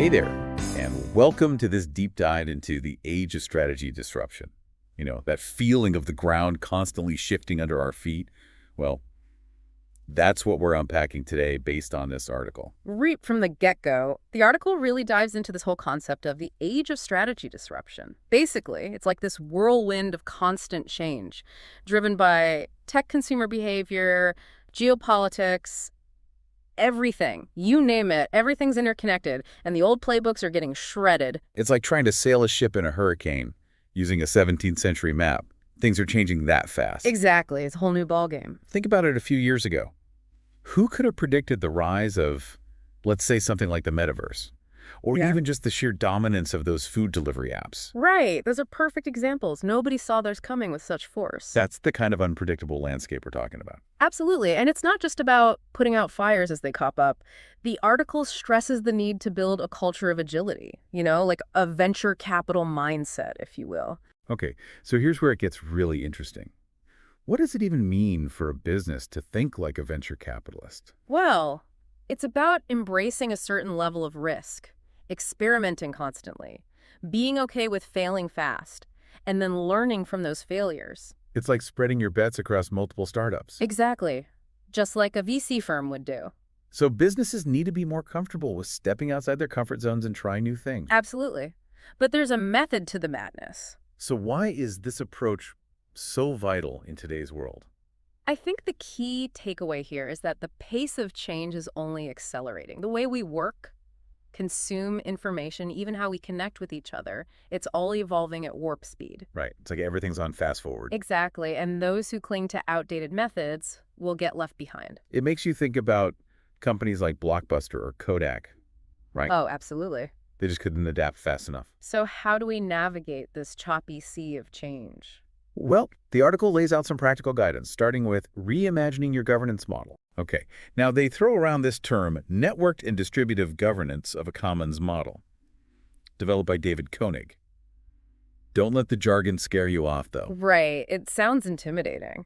Hey there, and welcome to this deep dive into the age of strategy disruption. You know, that feeling of the ground constantly shifting under our feet. Well, that's what we're unpacking today based on this article. Right from the get-go, the article really dives into this whole concept of the age of strategy disruption. Basically, it's like this whirlwind of constant change, driven by tech consumer behavior, geopolitics, everything. You name it, everything's interconnected, and the old playbooks are getting shredded. It's like trying to sail a ship in a hurricane using a 17th century map. Things are changing that fast. Exactly, it's a whole new ballgame. Think about it a few years ago. Who could have predicted the rise of, let's say, something like the metaverse? Or even just the sheer dominance of those food delivery apps? Right, those are perfect examples. Nobody saw those coming with such force. That's the kind of unpredictable landscape we're talking about. Absolutely, and it's not just about putting out fires as they pop up. The article stresses the need to build a culture of agility, like a venture capital mindset, if you will. Okay, so here's where it gets really interesting. What does it even mean for a business to think like a venture capitalist? Well, it's about embracing a certain level of risk, experimenting constantly, being okay with failing fast, and then learning from those failures. It's like spreading your bets across multiple startups. Exactly. Just like a VC firm would do. So businesses need to be more comfortable with stepping outside their comfort zones and trying new things. Absolutely. But there's a method to the madness. So why is this approach so vital in today's world? I think the key takeaway here is that the pace of change is only accelerating. The way we work, consume information, even how we connect with each other, it's all evolving at warp speed. Right. It's like everything's on fast forward. Exactly. And those who cling to outdated methods will get left behind. It makes you think about companies like Blockbuster or Kodak, right? Oh, absolutely. They just couldn't adapt fast enough. So how do we navigate this choppy sea of change? Well, the article lays out some practical guidance, starting with reimagining your governance model. Okay, now they throw around this term, networked and distributive governance of a commons model, developed by David Koenig. Don't let the jargon scare you off, though. Right. It sounds intimidating.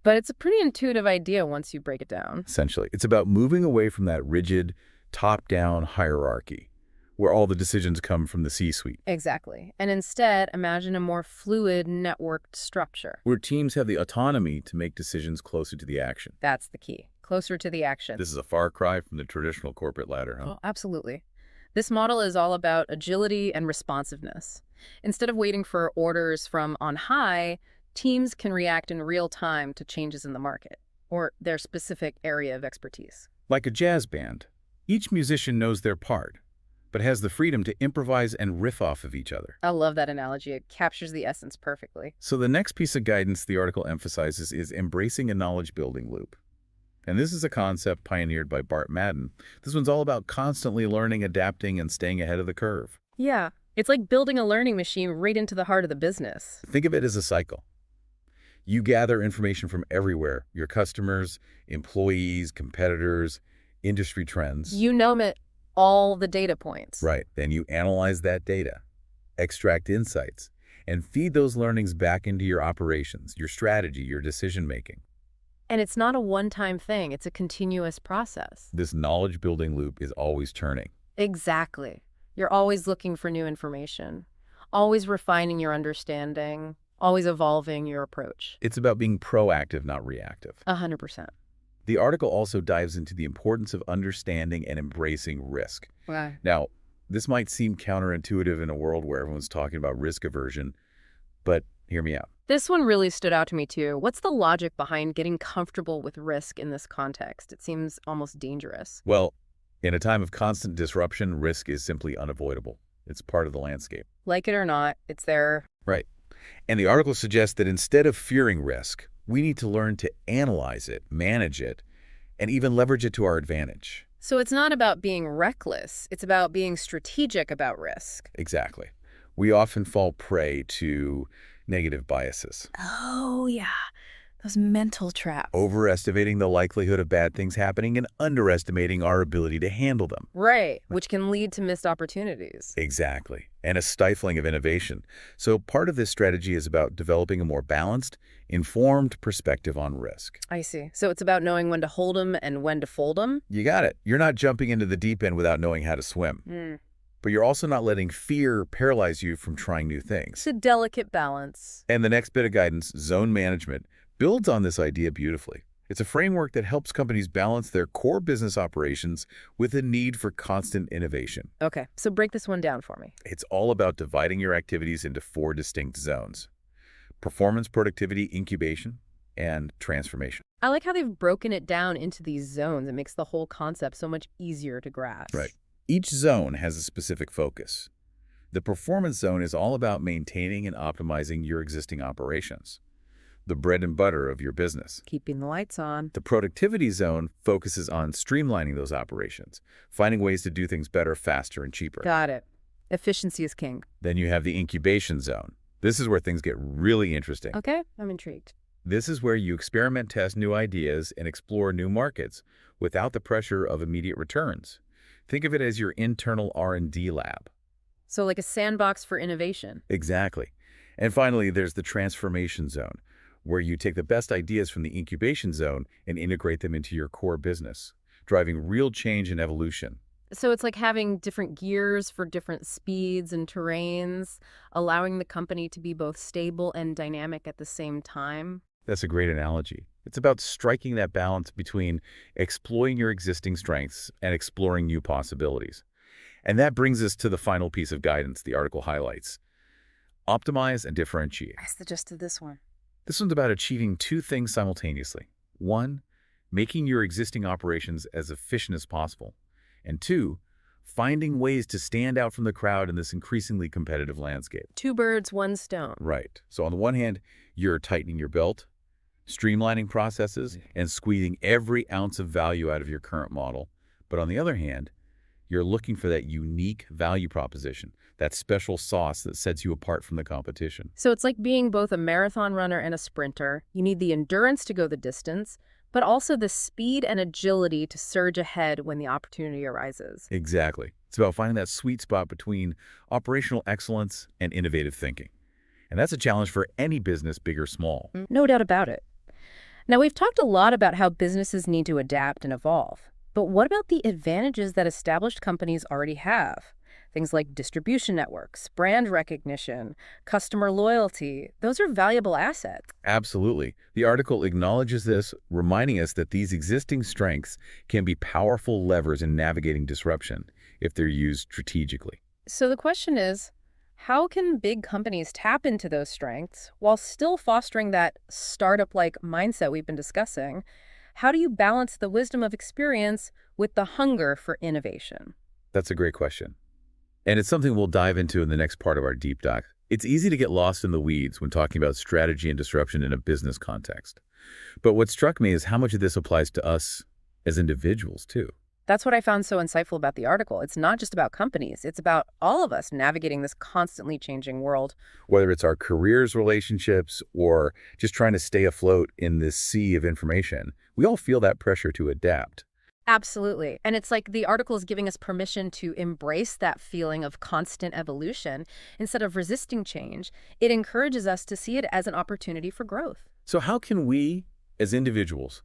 But it's a pretty intuitive idea once you break it down. Essentially, it's about moving away from that rigid, top-down hierarchy, where all the decisions come from the C-suite. Exactly. And instead, imagine a more fluid, networked structure. Where teams have the autonomy to make decisions closer to the action. That's the key. Closer to the action. This is a far cry from the traditional corporate ladder, huh? Oh, absolutely. This model is all about agility and responsiveness. Instead of waiting for orders from on high, teams can react in real time to changes in the market or their specific area of expertise. Like a jazz band, each musician knows their part, but has the freedom to improvise and riff off of each other. I love that analogy. It captures the essence perfectly. So the next piece of guidance the article emphasizes is embracing a knowledge-building loop. And this is a concept pioneered by Bart Madden. This one's all about constantly learning, adapting, and staying ahead of the curve. Yeah, it's like building a learning machine right into the heart of the business. Think of it as a cycle. You gather information from everywhere, your customers, employees, competitors, industry trends. You name it. All the data points. Right. Then you analyze that data, extract insights, and feed those learnings back into your operations, your strategy, your decision-making. And it's not a one-time thing. It's a continuous process. This knowledge-building loop is always turning. Exactly. You're always looking for new information, always refining your understanding, always evolving your approach. It's about being proactive, not reactive. 100%. The article also dives into the importance of understanding and embracing risk. Wow. Now, this might seem counterintuitive in a world where everyone's talking about risk aversion, but hear me out. This one really stood out to me too. What's the logic behind getting comfortable with risk in this context? It seems almost dangerous. Well, in a time of constant disruption, risk is simply unavoidable. It's part of the landscape. Like it or not, it's there. Right. And the article suggests that instead of fearing risk, we need to learn to analyze it, manage it, and even leverage it to our advantage. So it's not about being reckless. It's about being strategic about risk. Exactly. We often fall prey to negative biases. Oh, yeah. Those mental traps. Overestimating the likelihood of bad things happening and underestimating our ability to handle them. Right, which can lead to missed opportunities. Exactly, and a stifling of innovation. So part of this strategy is about developing a more balanced, informed perspective on risk. I see. So it's about knowing when to hold them and when to fold them? You got it. You're not jumping into the deep end without knowing how to swim. but you're also not letting fear paralyze you from trying new things. It's a delicate balance. And the next bit of guidance, zone management, builds on this idea beautifully. It's a framework that helps companies balance their core business operations with a need for constant innovation. Okay, so break this one down for me. It's all about dividing your activities into 4 distinct zones: performance, productivity, incubation, and transformation. I like how they've broken it down into these zones. It makes the whole concept so much easier to grasp. Right. Each zone has a specific focus. The performance zone is all about maintaining and optimizing your existing operations, the bread and butter of your business. Keeping the lights on. The productivity zone focuses on streamlining those operations, finding ways to do things better, faster, and cheaper. Got it. Efficiency is king. Then you have the incubation zone. This is where things get really interesting. Okay, I'm intrigued. This is where you experiment, test new ideas, and explore new markets without the pressure of immediate returns. Think of it as your internal R&D lab. So like a sandbox for innovation. Exactly. And finally, there's the transformation zone, where you take the best ideas from the incubation zone and integrate them into your core business, driving real change and evolution. So it's like having different gears for different speeds and terrains, allowing the company to be both stable and dynamic at the same time. That's a great analogy. It's about striking that balance between exploiting your existing strengths and exploring new possibilities. And that brings us to the final piece of guidance the article highlights: optimize and differentiate. That's the gist of this one. This one's about achieving 2 things simultaneously. 1, making your existing operations as efficient as possible. And 2, finding ways to stand out from the crowd in this increasingly competitive landscape. 2 birds, 1 stone. Right. So on the one hand, you're tightening your belt, streamlining processes, and squeezing every ounce of value out of your current model. But on the other hand, you're looking for that unique value proposition, that special sauce that sets you apart from the competition. So it's like being both a marathon runner and a sprinter. You need the endurance to go the distance, but also the speed and agility to surge ahead when the opportunity arises. Exactly. It's about finding that sweet spot between operational excellence and innovative thinking. And that's a challenge for any business, big or small. No doubt about it. Now, we've talked a lot about how businesses need to adapt and evolve. But what about the advantages that established companies already have? Things like distribution networks, brand recognition, customer loyalty. Those are valuable assets. Absolutely. The article acknowledges this, reminding us that these existing strengths can be powerful levers in navigating disruption if they're used strategically. So the question is, how can big companies tap into those strengths while still fostering that startup-like mindset we've been discussing? How do you balance the wisdom of experience with the hunger for innovation? That's a great question. And it's something we'll dive into in the next part of our deep dive. It's easy to get lost in the weeds when talking about strategy and disruption in a business context. But what struck me is how much of this applies to us as individuals, too. That's what I found so insightful about the article. It's not just about companies. It's about all of us navigating this constantly changing world. Whether it's our careers, relationships, or just trying to stay afloat in this sea of information, we all feel that pressure to adapt. Absolutely. And it's like the article is giving us permission to embrace that feeling of constant evolution. Instead of resisting change, it encourages us to see it as an opportunity for growth. So how can we, as individuals,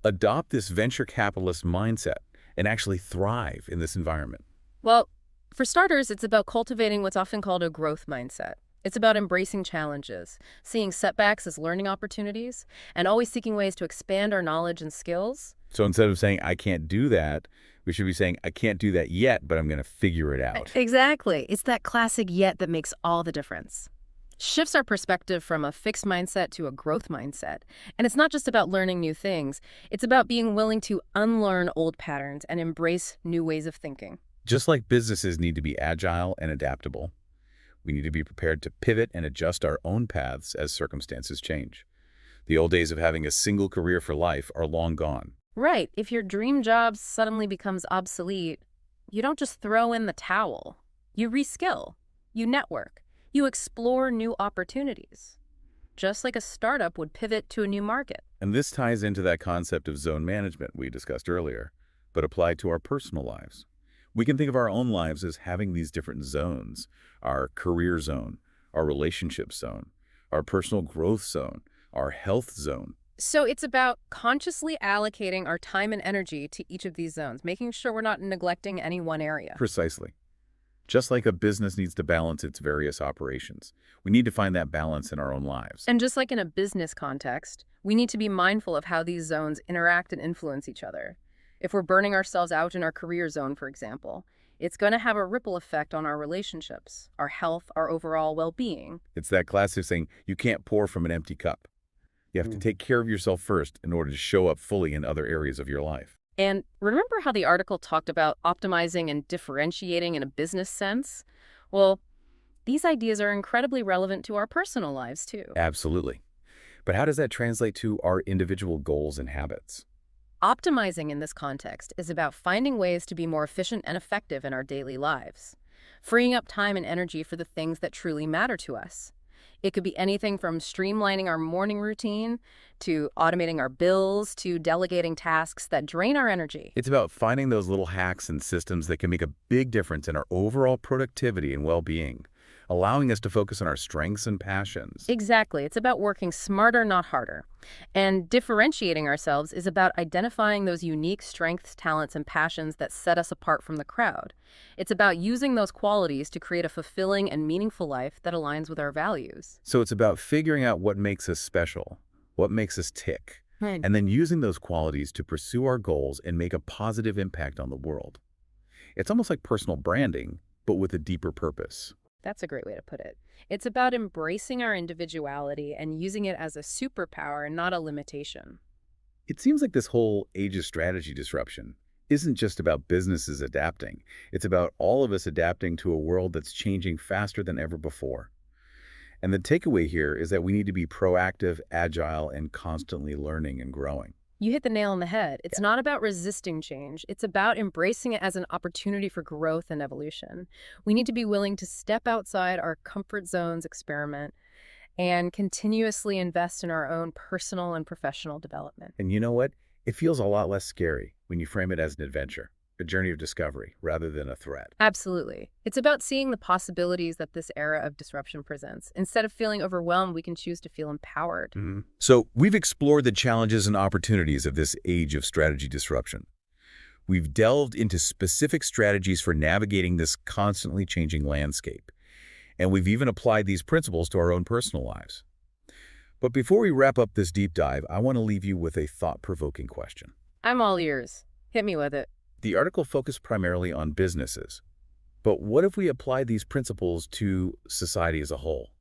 adopt this venture capitalist mindset and actually thrive in this environment? Well, for starters, it's about cultivating what's often called a growth mindset. It's about embracing challenges, seeing setbacks as learning opportunities, and always seeking ways to expand our knowledge and skills. So instead of saying, I can't do that, we should be saying, I can't do that yet, but I'm going to figure it out. Exactly. It's that classic yet that makes all the difference. Shifts our perspective from a fixed mindset to a growth mindset. And it's not just about learning new things. It's about being willing to unlearn old patterns and embrace new ways of thinking. Just like businesses need to be agile and adaptable, we need to be prepared to pivot and adjust our own paths as circumstances change. The old days of having a single career for life are long gone. Right. If your dream job suddenly becomes obsolete, you don't just throw in the towel. You reskill. You network. You explore new opportunities. Just like a startup would pivot to a new market. And this ties into that concept of zone management we discussed earlier, but applied to our personal lives. We can think of our own lives as having these different zones: our career zone, our relationship zone, our personal growth zone, our health zone. So it's about consciously allocating our time and energy to each of these zones, making sure we're not neglecting any one area. Precisely. Just like a business needs to balance its various operations, we need to find that balance in our own lives. And just like in a business context, we need to be mindful of how these zones interact and influence each other. If we're burning ourselves out in our career zone, for example, it's going to have a ripple effect on our relationships, our health, our overall well-being. It's that classic saying, you can't pour from an empty cup. You have to take care of yourself first in order to show up fully in other areas of your life. And remember how the article talked about optimizing and differentiating in a business sense? Well, these ideas are incredibly relevant to our personal lives, too. Absolutely. But how does that translate to our individual goals and habits? Optimizing in this context is about finding ways to be more efficient and effective in our daily lives, freeing up time and energy for the things that truly matter to us. It could be anything from streamlining our morning routine, to automating our bills, to delegating tasks that drain our energy. It's about finding those little hacks and systems that can make a big difference in our overall productivity and well-being, allowing us to focus on our strengths and passions. Exactly. It's about working smarter, not harder. And differentiating ourselves is about identifying those unique strengths, talents, and passions that set us apart from the crowd. It's about using those qualities to create a fulfilling and meaningful life that aligns with our values. So it's about figuring out what makes us special, what makes us tick, Right. and then using those qualities to pursue our goals and make a positive impact on the world. It's almost like personal branding, but with a deeper purpose. That's a great way to put it. It's about embracing our individuality and using it as a superpower and not a limitation. It seems like this whole age of strategy disruption isn't just about businesses adapting. It's about all of us adapting to a world that's changing faster than ever before. And the takeaway here is that we need to be proactive, agile, and constantly learning and growing. You hit the nail on the head. It's not about resisting change. It's about embracing it as an opportunity for growth and evolution. We need to be willing to step outside our comfort zones, experiment, and continuously invest in our own personal and professional development. And you know what? It feels a lot less scary when you frame it as an adventure, a journey of discovery, rather than a threat. Absolutely. It's about seeing the possibilities that this era of disruption presents. Instead of feeling overwhelmed, we can choose to feel empowered. So we've explored the challenges and opportunities of this age of strategy disruption. We've delved into specific strategies for navigating this constantly changing landscape. And we've even applied these principles to our own personal lives. But before we wrap up this deep dive, I want to leave you with a thought-provoking question. I'm all ears. Hit me with it. The article focused primarily on businesses. But what if we apply these principles to society as a whole?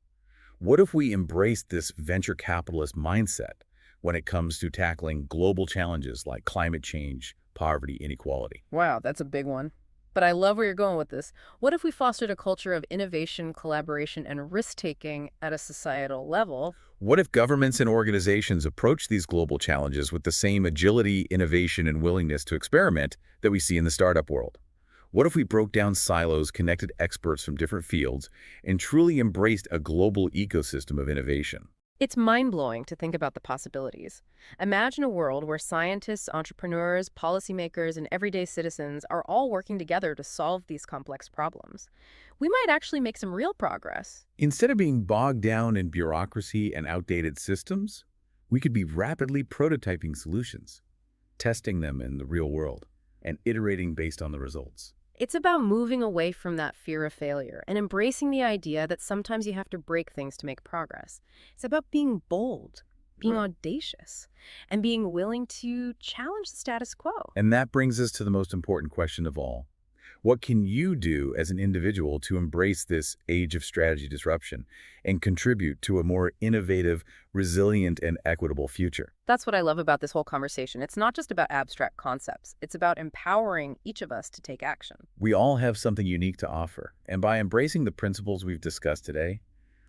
What if we embrace this venture capitalist mindset when it comes to tackling global challenges like climate change, poverty, inequality? Wow, that's a big one. But I love where you're going with this. What if we fostered a culture of innovation, collaboration, and risk-taking at a societal level? What if governments and organizations approach these global challenges with the same agility, innovation, and willingness to experiment that we see in the startup world? What if we broke down silos, connected experts from different fields, and truly embraced a global ecosystem of innovation? It's mind-blowing to think about the possibilities. Imagine a world where scientists, entrepreneurs, policymakers, and everyday citizens are all working together to solve these complex problems. We might actually make some real progress. Instead of being bogged down in bureaucracy and outdated systems, we could be rapidly prototyping solutions, testing them in the real world, and iterating based on the results. It's about moving away from that fear of failure and embracing the idea that sometimes you have to break things to make progress. It's about being bold, being audacious, and being willing to challenge the status quo. And that brings us to the most important question of all. What can you do as an individual to embrace this age of strategy disruption and contribute to a more innovative, resilient, and equitable future? That's what I love about this whole conversation. It's not just about abstract concepts. It's about empowering each of us to take action. We all have something unique to offer, and by embracing the principles we've discussed today,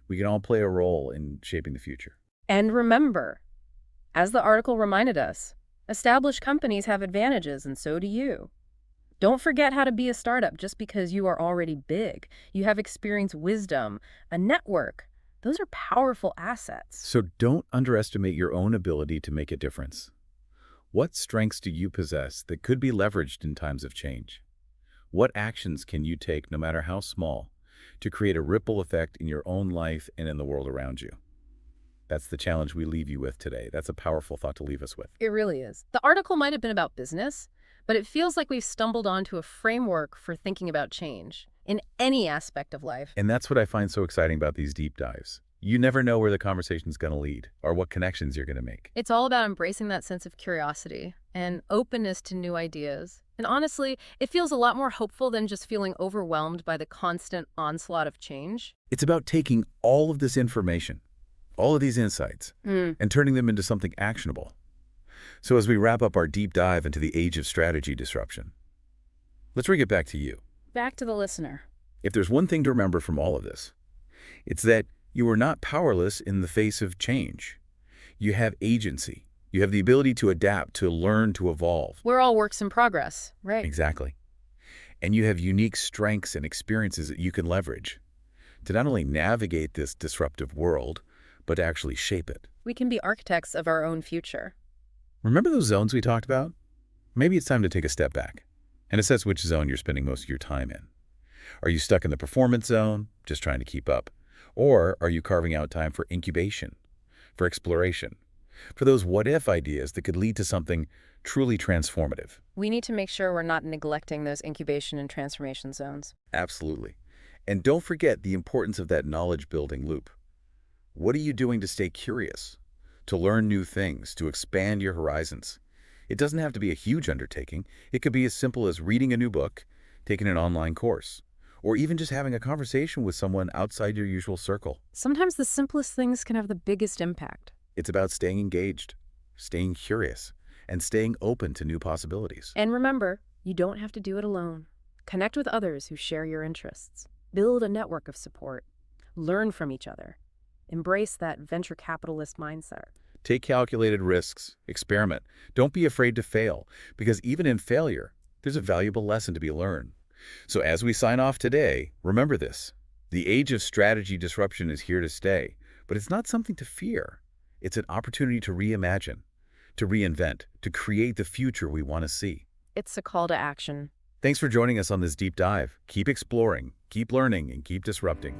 we can all play a role in shaping the future. And remember, as the article reminded us, established companies have advantages, and so do you. Don't forget how to be a startup just because you are already big. You have experience, wisdom, a network. Those are powerful assets. So don't underestimate your own ability to make a difference. What strengths do you possess that could be leveraged in times of change? What actions can you take, no matter how small, to create a ripple effect in your own life and in the world around you? That's the challenge we leave you with today. That's a powerful thought to leave us with. It really is. The article might have been about business, but it feels like we've stumbled onto a framework for thinking about change. in any aspect of life. And that's what I find so exciting about these deep dives. You never know where the conversation's going to lead or what connections you're going to make. It's all about embracing that sense of curiosity and openness to new ideas. And honestly, it feels a lot more hopeful than just feeling overwhelmed by the constant onslaught of change. It's about taking all of this information, all of these insights, and turning them into something actionable. So as we wrap up our deep dive into the age of strategy disruption, let's bring it back to you. Back to the listener. If there's one thing to remember from all of this, it's that you are not powerless in the face of change. You have agency. You have the ability to adapt, to learn, to evolve. We're all works in progress, right? Exactly. And you have unique strengths and experiences that you can leverage to not only navigate this disruptive world, but to actually shape it. We can be architects of our own future. Remember those zones we talked about? Maybe it's time to take a step back and assess which zone you're spending most of your time in. Are you stuck in the performance zone, just trying to keep up? Or are you carving out time for incubation, for exploration, for those what-if ideas that could lead to something truly transformative? We need to make sure we're not neglecting those incubation and transformation zones. Absolutely. And don't forget the importance of that knowledge-building loop. What are you doing to stay curious, to learn new things, to expand your horizons? It doesn't have to be a huge undertaking. It could be as simple as reading a new book, taking an online course, or even just having a conversation with someone outside your usual circle. Sometimes the simplest things can have the biggest impact. It's about staying engaged, staying curious, and staying open to new possibilities. And remember, you don't have to do it alone. Connect with others who share your interests. Build a network of support. Learn from each other. Embrace that venture capitalist mindset. Take calculated risks. Experiment. Don't be afraid to fail, because even in failure, there's a valuable lesson to be learned. So as we sign off today, remember this. The age of strategy disruption is here to stay, but it's not something to fear. It's an opportunity to reimagine, to reinvent, to create the future we want to see. It's a call to action. Thanks for joining us on this deep dive. Keep exploring, keep learning, and keep disrupting.